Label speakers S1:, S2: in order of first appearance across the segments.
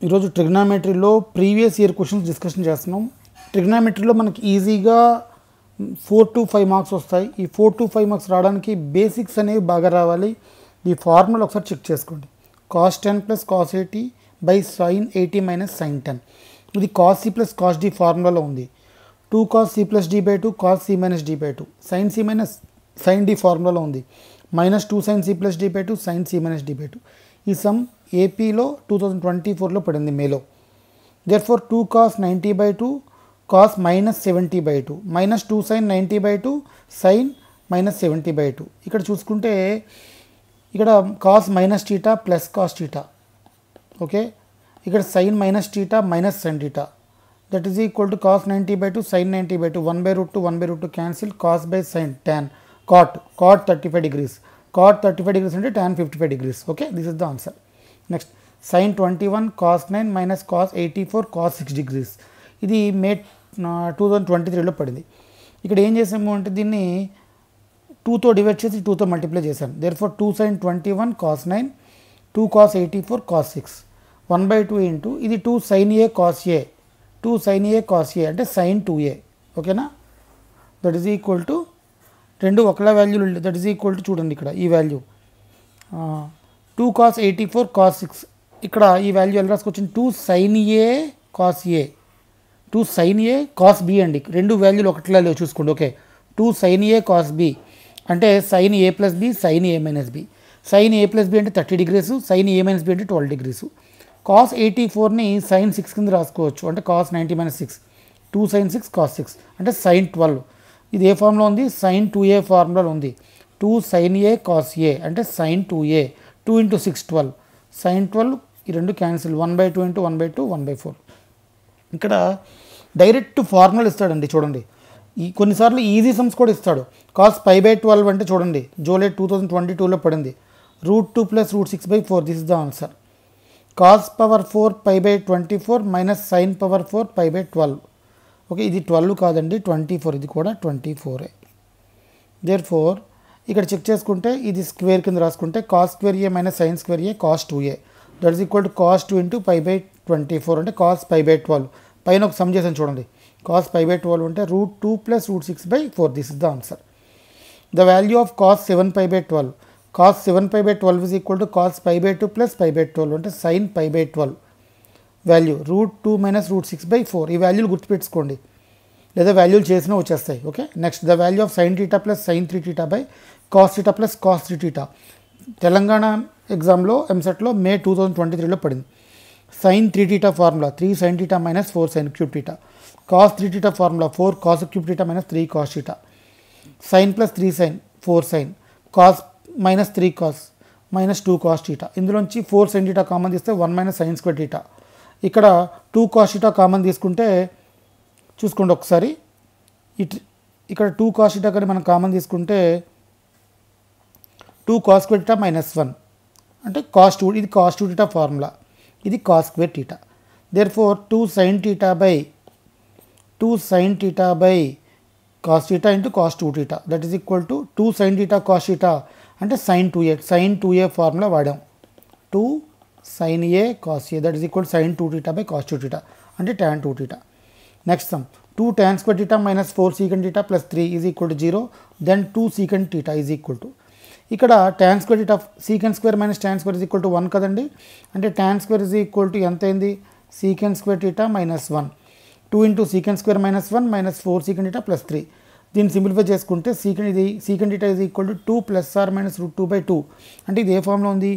S1: ఈరోజు ట్రిగ్నామెట్రీలో previous year questions discussion చేస్తున్నాం. ట్రిగ్నామెట్రీలో మనకి ఈజీగా 4 to 5 మార్క్స్ వస్తాయి. ఈ 4 to 5 మార్క్స్ రావడానికి బేసిక్స్ అనేవి బాగా రావాలి. ఈ ఫార్ములా ఒకసారి చెక్ చేసుకోండి. cos 10 plus cos 80 by sin 80 minus sin 10. ఇది cos c plus cos d ఫార్ములాలో ఉంది. 2 cos c plus d by 2 cos c minus d by 2 sin c minus sin d ఫార్ములాలో ఉంది. minus 2 sin c plus d by 2 sin c minus d by 2. ఈ some ఏపీలో 2024లో పడింది మేలో. therefore 2 cos 90 by 2 cos minus 70 by 2 minus 2 sin 90 by 2 sin minus 70 by 2. ఇక్కడ చూసుకుంటే ఇక్కడ cos minus theta plus cos theta, okay. ఇక్కడ sin minus theta minus sin theta, that is equal to cos 90 by 2 sin 90 by 2 1 by root 2 1 by root 2 cancel, cos by sin tan cot 35 degrees, cot 35 degrees అంటే tan 55 degrees, okay. This is the answer. Next, sin 21 cos 9 minus cos 84 cos 6 degrees. ఇది మే 2023లో పడింది. ఇక్కడ ఏం చేసాము అంటే దీన్ని 2తో divide చేసి 2తో మల్టిప్లై చేశాను. therefore 2 sin 21 cos 9 2 cos 84 cos 6 1 by 2 into ఇది 2 sin a cos a 2 sin a cos a అంటే sin 2a, ఓకేనా. దట్ ఈజ్ ఈక్వల్ టు రెండు ఒకలా వాల్యూలు, దట్ ఈజ్ ఈక్వల్ టు చూడండి ఇక్కడ ఈ వాల్యూ 2 cos 84 cos 6, ఇక్కడ ఈ వాల్యూ ఎలా రాసుకొచ్చింది 2 sin a cos a 2 sin a cos b అండి. రెండు వాల్యూలు ఒకటిలా లేవు చూసుకోండి, okay. 2 sin a cos b అంటే sin a plus b sin a minus b, sin a plus b అంటే 30 degrees, sin a minus b అంటే 12 degrees. cos 84ని sin 6 కింద రాసుకోవచ్చు అంటే cos 90 minus 6 2 sin 6 cos 6 అంటే sin 12. ఇది ఏ ఫార్ములా ఉంది, sin 2a ఫార్ములాలో ఉంది. 2 sin a cos a అంటే sin 2a 2 into 6 12 sin 12, ఈ రెండు cancel 1 by 2 into 1 by 2 1 by 4. ఇక్కడ డైరెక్ట్ ఫార్ములా ఇస్తాడండి చూడండి. ఈ కొన్నిసార్లు ఈజీ సమ్స్ కూడా ఇస్తాడు. cos pi by 12 అంటే చూడండి జూలై 2022లో పడింది √2 plus √6/4. This is the answer. cos power 4 pi by 24 minus sin power 4 pi by 12, okay. ఇది 12 కాదండి 24, ఇది కూడా 24. therefore ఇక్కడ చెక్ చేసుకుంటే ఇది స్క్వేర్ కింద రాసుకుంటే cos square a minus sin square a cos 2a, that is equal to cos 2 into pi by 24 అంటే cos pi by 12. పైన ఒక సమ్ చేసాను చూడండి, cos pi by 12 అంటే √2 plus √6/4. This is the answer. The value of cos 7 pi by 12, cos 7 pi by 12 is equal to cos pi by 2 plus pi by 12 అంటే sin pi by 12 value √2 minus √6/4. ఈ వాల్యూలు గుర్తుపెట్టుకోండి లేదా వాల్యూలు చేసినా వచ్చేస్తాయి, okay. Next, the value of sin theta plus sin 3 theta by cos theta plus cos 3 theta. Telangana ఎగ్జామ్లో ఎంసెట్లో మే 2023లో పడింది. sin 3 theta formula 3 sin theta minus 4 sin cube theta, cos 3 theta formula 4 cos cube theta minus 3 cos theta, sin plus 3 sin 4 sin cos minus 3 cos minus 2 cos theta. ఇందులోంచి 4 sin theta common తీస్తే 1 minus sin square theta. ఇక్కడ 2 cos theta common తీసుకుంటే చూసుకోండి ఒకసారి, ఇక్కడ 2 cos theta కానీ మనం common తీసుకుంటే 2 cos square theta minus 1 అంటే cos 2, ఇది cos 2 theta ఫార్ములా, ఇది cos square theta. therefore 2 sin theta by cos theta into cos 2 theta, that is equal to 2 sin theta cos theta అంటే sin 2a formula వాడాం. 2 sin a cos a, that is equal to sin 2 theta by cos 2 theta అంటే tan 2 theta. Next some 2 tan square theta minus 4 secant theta plus 3 is equal to 0, then 2 secant theta is equal to, ఇక్కడ tan square theta secant square minus tan square is equal to 1 కదండి. అంటే tan square is equal to ఎంత అయింది, secant square theta minus 1, 2 into secant square minus 1 minus 4 secant theta plus 3. దీన్ని simplify చేసుకుంటే secant theta is equal to 2 plus or minus √2/2 అంటే ఇది ఏ ఫామ్లో ఉంది,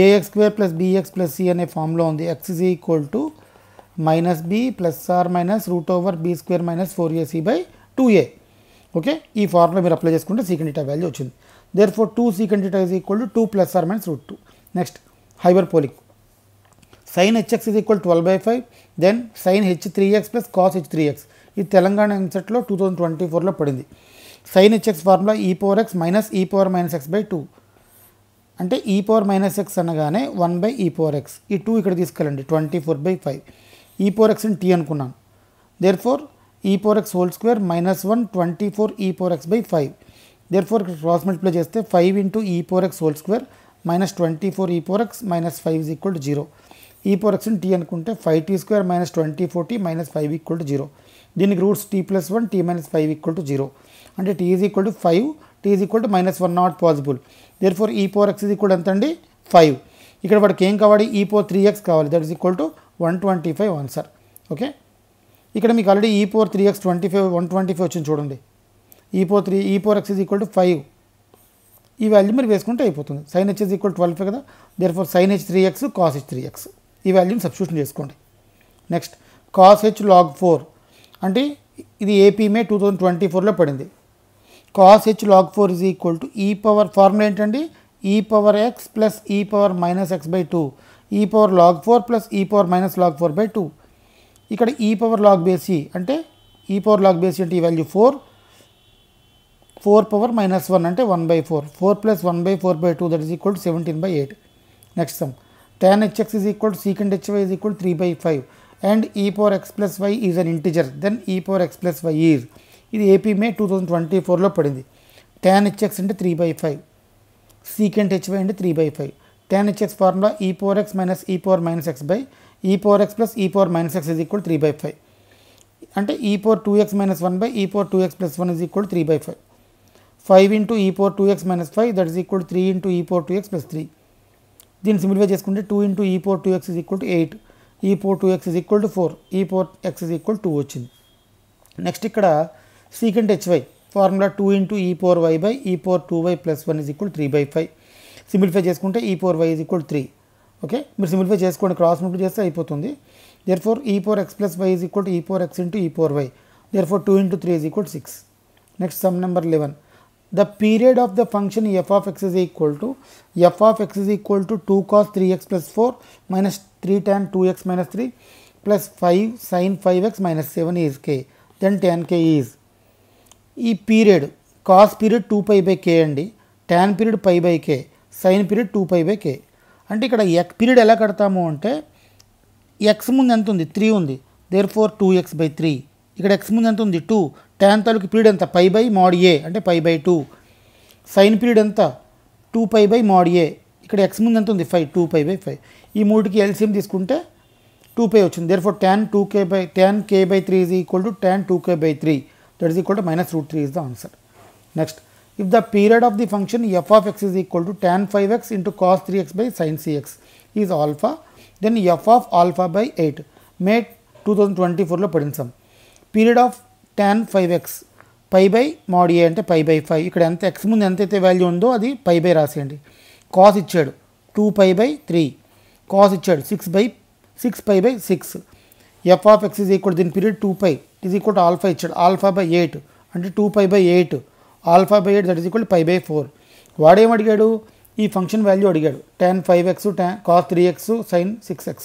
S1: ax² plus bx plus c అనే ఫామ్లో ఉంది. x is equal to minus b plus or minus √b² minus 4ac/2a, okay. ఈ ఫార్ములా మీరు అప్లై చేసుకుంటే secant theta వాల్యూ వచ్చింది. therefore 2 secant theta is equal to 2 plus or minus √2. Next, hyperbolic sin hx is equal to 12/5, then sin h3x plus cos h3x. ఇది తెలంగాణ ఎంసెట్లో 2024లో పడింది. sin hx formula e power x minus e power minus x/2 అంటే e power minus x అనగానే 1/e power x, ఈ 2 ఇక్కడ తీసుకెళ్ళండి 24/5, e power x ని t అనుకున్నాను. therefore e power x whole square minus 1 24 e power x/5. therefore cross multiply చేస్తే 5 into e power x whole square minus 24 e power x minus 5 is equal to 0. ఈ power ఎక్స్ని tea అనుకుంటే 5t² - 24t - 5 = 0. దీనికి roots t+1 t - 5 = 0. అంటే t = 5, t = -1 not possible. Therefore ఈ power X ఎంత అండి 5. ఇక్కడ వాడికి ఏం కావాలి ఈ పవర్ 3x కావాలి, that is equal to 125 answer. Okay, ఇక్కడ మీకు ఆల్రెడీ ఈ పవర్ 3x 125 వచ్చింది చూడండి. ఈ పవర్ ఎక్స్ = 5. ఈ వాల్యూ మీరు వేసుకుంటే అయిపోతుంది. sin h = 12 కదా, therefore sin h 3x cos h 3x. ఈ వాల్యూని సబ్స్టిట్యూషన్ చేసుకోండి. నెక్స్ట్ cos h log 4 అంటే ఇది ఏపీ మే 2024లో పడింది. cos h log 4 is equal to e power formula ఏంటండి e power x plus e power minus x/2 e power log 4 plus e power minus log 4/2. ఇక్కడ e power log base e అంటే e power log base అంటే ఈ value 4 power -1 అంటే 1/4 4 plus 1/4/2 that is equal to 17/8. Next some tan hx is equal to secant hy is equal to 3/5 and e power x plus y is an integer, then e power x plus y is, ఇది AP May 2024లో పడింది. tan hx అంటే 3/5, secant hy అంటే 3/5. tan hx formula e power x minus e power minus x by e power x plus e power minus x is equal to 3/5 అంటే e power 2x minus 1 by e power 2x plus 1 is equal to 3/5. 5 into e power 2x minus 5 that is equal to 3 into e power 2x plus 3. దీన్ని simplify చేసుకుంటే 2 into e power 2x is equal to 8, e power 2x is equal to 4, e power x is equal to 2 వచ్చింది. Next ఇక్కడ secant hy formula 2 into e power y by e power 2y plus 1 is equal to 3/5. Simplify చేసుకుంటే e power y is equal to 3. Okay, మీరు simplify చేసుకోండి, cross multiply చేస్తే అయిపోతుంది. Therefore e power x plus y is equal to e power x into e power y. Therefore 2 into 3 is equal to 6. Next some number 11. The period of the function f of x is equal to 2 cos 3x plus 4 minus 3 tan 2x minus 3 plus 5 sin 5x minus 7 is k. Then tan k is, ఈ period cos period 2π/k అండి, tan period π/k, sin period 2π/k. అంటే ఇక్కడ period ఎలా కడతాము అంటే x ముందు ఎంత ఉంది 3 ఉంది, దేర్ఫోర్ 2x/3. ఇక్కడ x ముందు ఎంత ఉంది 2, tan తాలూకు పీరియడ్ ఎంత π/mod a అంటే π/2. సైన్ పీరియడ్ ఎంత 2π/mod a, ఇక్కడ x ముందు ఎంత ఉంది 5, 2π/5. ఈ మూడుకి ఎల్సిఎం తీసుకుంటే 2π వచ్చింది. Therefore tan k/3 is equal to tan 2k/3, that is equal to -√3 is the answer. Next, if the period of the function f of x is equal to tan 5x into cos 3x by sin cx is alpha, then f of alpha by 8. మే 2024లో పడింది some. Period of tan 5x π/mod a అంటే π/5. ఇక్కడ ఎంత x ముందు ఎంతైతే value ఉందో అది π/ రాసేయండి. Cos ఇచ్చాడు 2π/3, కాస్ ఇచ్చాడు 6π/6. f of x is equal to దీని period 2π is equal to alpha ఇచ్చాడు, ఆల్ఫా/8 అంటే 2π/8, ఆల్ఫా/8 దట్ ఈస్ ఈక్వల్ టు π/4. వాడేం అడిగాడు ఈ ఫంక్షన్ వాల్యూ అడిగాడు, tan 5x cos 3x sin 6x.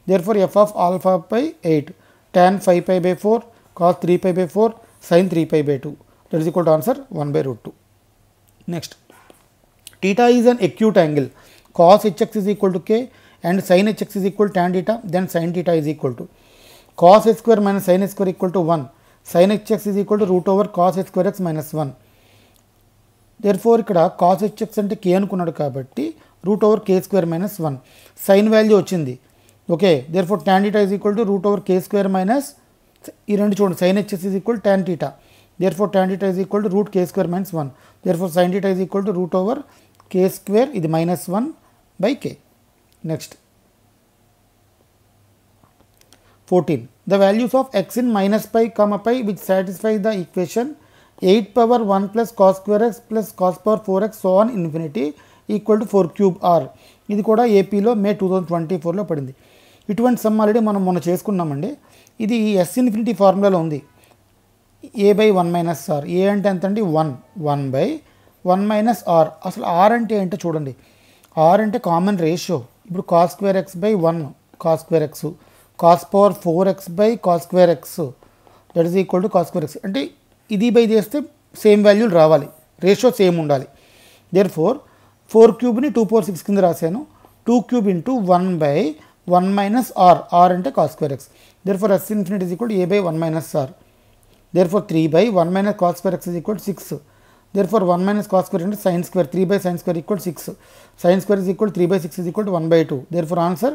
S1: Therefore f of alpha/8 tan 5π/4 cos 3π/4 sin 3π/2, that is equal to answer 1/√2. Next, theta is an acute angle, cos hx is equal to k and sin hx is equal to tan theta, then sin theta is equal to cos h square minus sin h square equal to 1, sin hx is equal to √cos h square x minus 1. Therefore ఇక్కడ cos hx అంటే k అనుకున్నాడు కాబట్టి √k² minus 1. Sign value వచ్చింది. Okay, therefore tan theta is equal to √k² minus, ఈ రెండు చూడండి, sin hx is equal to tan theta, therefore tan theta is equal to √k² minus 1, therefore sin theta is equal to √k², ఇది -1/k. Next, 14. The values of x in -π, π which satisfy the equation 8 power 1 plus cos square x plus cos power 4x so on infinity equal to 4³ r. ఇది కూడా ఏపీలో మే 2024లో పడింది. ఇటువంటి some already మనం మొన్న చేసుకున్నామండి. ఇది s ఇన్ఫినిటీ ఫార్ములాలో ఉంది, a/1 - r. a అంటే ఎంత అండి 1/1 - r. అసలు r అంటే ఏంటో చూడండి, r అంటే కామన్ రేషియో. ఇప్పుడు cos square x by 1 cos square x, cos power 4x by cos square x, that is equal to cos square x. అంటే ఇది బై చేస్తే సేమ్ వాల్యూలు రావాలి, రేషియో సేమ్ ఉండాలి. దేర్ఫోర్ 4³ 2/6 కింద రాశాను, 2³ into 1/1 - r, r అంటే cos square x. Therefore s infinity is equal to a/1 - r. Therefore 3/1 - cos square x is equal to 6. Therefore 1 minus cos square into sin square, 3 by sin square equal 6. Sin square is equal to 3 by 6 is equal to 1 by 2. Therefore answer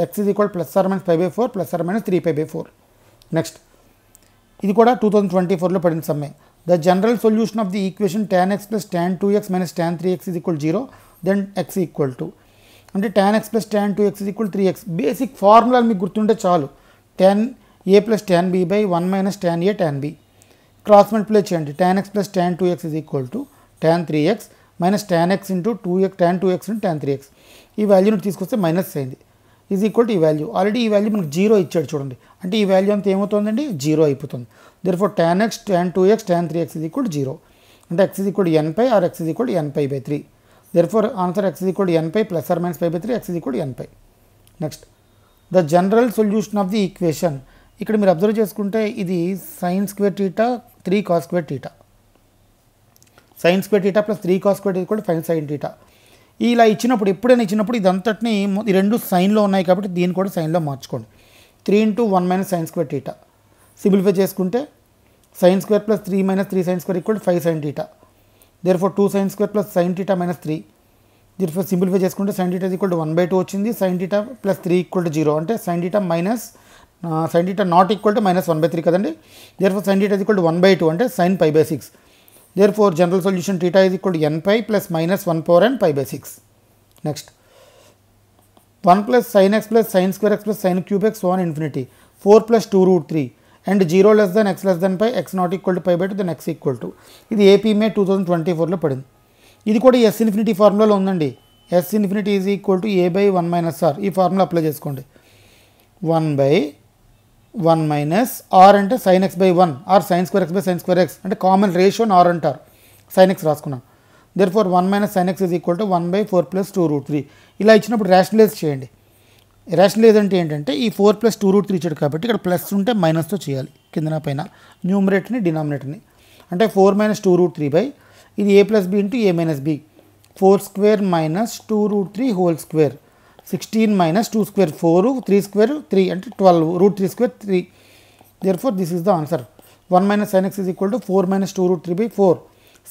S1: x is equal to plus or minus pi by 4 plus or minus 3 pi by 4. Next, ఇది కూడా 2024లో పడిన సమ్మె. The general solution of the equation tan x plus tan 2x minus tan 3x is equal to 0, then x equal to, అంటే tan x plus tan 2x is equal to 3x. Basic formula మీకు గుర్తుంటే చాలు. tan a plus tan b by 1 minus tan a tan b. Cross multiply చేయండి. tan x plus tan 2x is equal to tan 3x minus tan x into 2x tan 2x into tan 3x. ఈ వాల్యూని తీసుకొస్తే minus అయింది. Is equal to ఈ value. Already ఈ value మనకు 0 ఇచ్చాడు చూడండి. అంటే ఈ వాల్యూ అంతా ఏమవుతుందండి, 0 అయిపోతుంది. Therefore tan x tan 2x tan 3x is equal to 0. అంటే x is equal to n pi or x is equal to n pi by 3. Therefore answer x is equal to n pi plus or minus pi by 3, x is equal to n pi. Next, the general solution of the equation. ఇక్కడ మీరు observe చేసుకుంటే ఇది sin square theta 3 cos square theta. sin square theta plus 3 cos square theta equal to 5 sin theta. ఇలా ఇచ్చినప్పుడు ఎప్పుడైనా ఇచ్చినప్పుడు ఇదంతటిని ఈ రెండు సైన్లో ఉన్నాయి కాబట్టి దీన్ని కూడా సైన్లో మార్చుకోండి. 3 into 1 minus sin square theta. Simplify చేసుకుంటే sin square plus 3 minus 3 sin square equal to 5 sin theta. Therefore 2 sin square plus sin theta minus 3. Therefore simplify చేసుకుంటే sin theta is equal to 1 by 2 వచ్చింది. sin theta plus 3 equal to 0 అంటే sin theta minus sin theta not equal to minus 1 by 3 కదండి. Therefore sin theta is equal to 1 by 2 అంటే sin pi by 6. Therefore general solution theta is equal to n pi plus minus 1 power n pi by 6. Next, 1 plus sin x plus sin square x plus sin cube x so on infinity. 4 plus 2 root 3 and 0 less than x less than pi, x not equal to pi by 2, then x equal to. ఇది AP May 2024లో పడింది. ఇది కూడా S infinity ఫార్ములాలో ఉందండి. S infinity is equal to a by 1 minus r. ఈ formula apply చేసుకోండి. 1 by 1 minus r అంటే sin x by 1 or sin square x by sin square x అంటే కామన్ రేషియో r అంటారు. sin x రాసుకున్నాం. therefore 1 minus sin x is equal to 1 by 4 plus 2 root 3. ఇలా ఇచ్చినప్పుడు rationalise చేయండి. Rationalise అంటే ఏంటంటే ఈ 4 plus 2 root 3 ఇచ్చాడు కాబట్టి ఇక్కడ ప్లస్ ఉంటే మైనస్తో చేయాలి కిందన పైన, న్యూమరేటర్ని డినామినేటర్ని. అంటే 4 minus 2 root 3 by ఇది a plus b into a minus b. 4 square minus 2 root 3 whole square. 16 minus 2 square 4, 3 square 3 అంటే 12, root 3 square 3. Therefore this is the answer. 1 minus sin x is equal to 4 minus 2 root 3 by 4.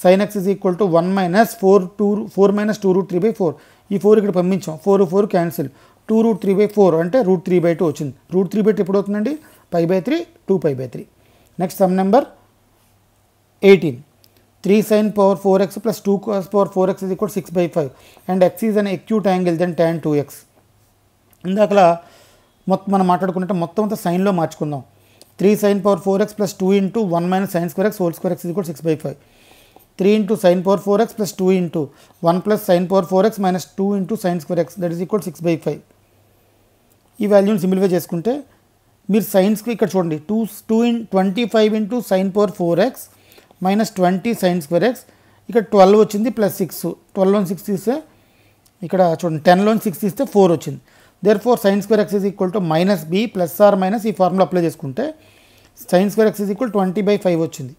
S1: sin x is equal to 1 minus 4 minus 2 root 3 by 4. ఈ 4 ఇక్కడ పంపించాం, 4 cancel, 2 root 3 by 4 అంటే root 3 by 2 వచ్చింది. root 3 by 2 ఎప్పుడు అవుతుందండి, pi by 3, 2 pi by 3. Next some number 18. 3 sin power 4x plus 2 cos power 4x is equal to 6 by 5 and x is an acute angle then tan 2x. ఇందాకలా మొత్తం మనం మాట్లాడుకున్నట్టు మొత్తం అంతా సైన్లో మార్చుకుందాం. 3 sin power 4x plus 2 into 1 minus sin square x whole square x is equal to 6 by 5. 3 into sin power 4x plus 2 into 1 plus sin power 4x minus 2 into sin square x that is equal to 6 by 5. ఈ వాల్యూని simplify చేసుకుంటే మీరు సైన్స్కి ఇక్కడ చూడండి 25 into sin power 4x minus 20 sin square x, ఇక్కడ 12 వచ్చింది plus 6, 12లో 6 తీస్తే ఇక్కడ చూడండి 10లో 6 తీస్తే 4 వచ్చింది. therefore sin square x is equal to minus b plus or minus ఈ ఫార్ములా అప్లై చేసుకుంటే sin square x is equal to 20 by 5 వచ్చింది.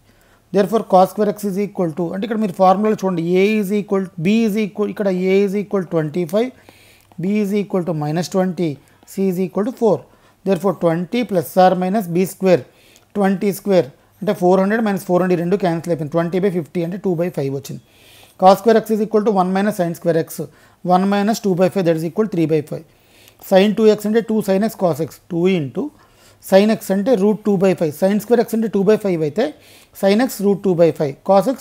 S1: therefore cos square x is equal to అంటే ఇక్కడ మీరు ఫార్ములాలో చూడండి a is equal to b is equal, ఇక్కడ a is equal to 25, b is equal to minus 20, c is equal to 4. therefore 20 plus or minus b square 20 square అంటే 400 minus 400 రెండు cancel అయిపోయింది, 20 by 50 అంటే 2 by 5 వచ్చింది. cos square x is equal to 1 minus sin square x, 1 minus 2 by 5 that is equal to 3 by 5. sin 2x అంటే 2 sin x cos x, 2 into sin x అంటే root 2 by 5, sin square x అంటే 2 by 5 అయితే sin x root 2 by 5, cos x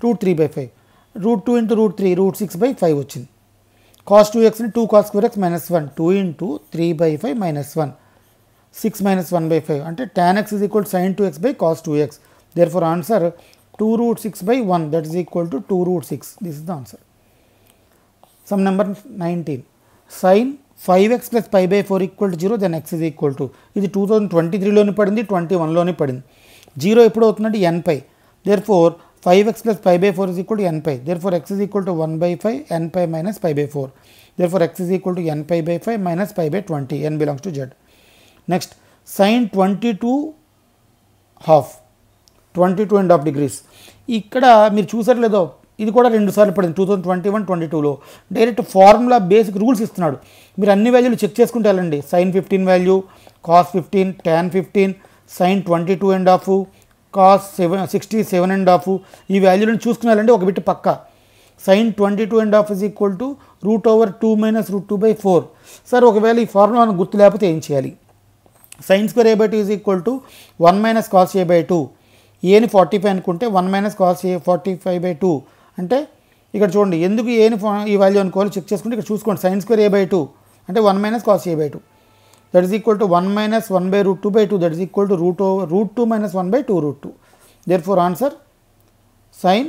S1: root 3 by 5, root 2 into root 3 root 6 by 5 వచ్చింది. cos 2x అంటే 2 cos square x minus 1, 2 into 3 by 5 minus 1, 6 minus 1 by 5 అంటే tan x is equal to sin 2x by cos 2x. therefore answer 2 root 6 by 1 that is equal to 2 root 6. this is the answer. Sum number 19. sin 5x plus pi by 4 equal to 0 then x is equal to, ఇది 2023లోని పడింది, 21లోని పడింది. 0 ఎప్పుడు అవుతుందంటే n pi. therefore 5x plus pi by 4 is equal to n pi. therefore x is equal to 1 by 5 n pi minus pi by 4. therefore x is equal to n pi by 5 minus pi by 20. n belongs to z. Next sin 22 half, 22.5 degrees. ఇక్కడ మీరు చూసారు లేదో ఇది కూడా 2 సార్లు పడింది 2021-22లో. Direct formula basic rules ఇస్తున్నాడు, మీరు అన్ని వాల్యూలు చెక్ చేసుకుంటే వెళ్ళండి. sin 15 value, cos 15, tan 15, sin 22.5, cos 67.5 ఈ వాల్యూలను చూసుకున్నారంటే ఒక బిట్ పక్క sin 22.5 is equal to √2 minus √2/4. Sir ఒకవేళ ఈ ఫార్ములా మనకు గుర్తు లేకపోతే ఏం చేయాలి? sin square a/2 is equal to 1 minus cos a/2. ఏని 45 అనుకుంటే 1 మైనస్ కాస్ a 45/2 అంటే ఇక్కడ చూడండి ఎందుకు ఏని ఈ వాల్యూ అనుకోవాలి చెక్ చేసుకుంటే ఇక్కడ చూసుకోండి sin square a/2 అంటే 1 minus cos a/2 that is equal to 1 minus 1/√2/2 that is equal to √2 minus 1/2√2. Therefore answer sin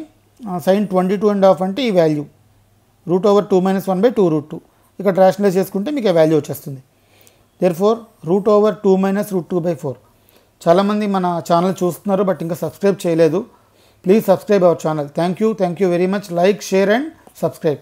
S1: 22.5 అంటే ఈ వాల్యూ √2 మైనస్ 1/2√2. ఇక్కడ రేషనలైజ్ చేసుకుంటే మీకు ఆ వాల్యూ వచ్చేస్తుంది. Therefore √2 minus √2/4. చాలామంది మన ఛానల్ చూస్తున్నారు బట్ ఇంకా సబ్స్క్రైబ్ చేయలేదు. Please subscribe our channel. Thank you very much. Like, share and subscribe.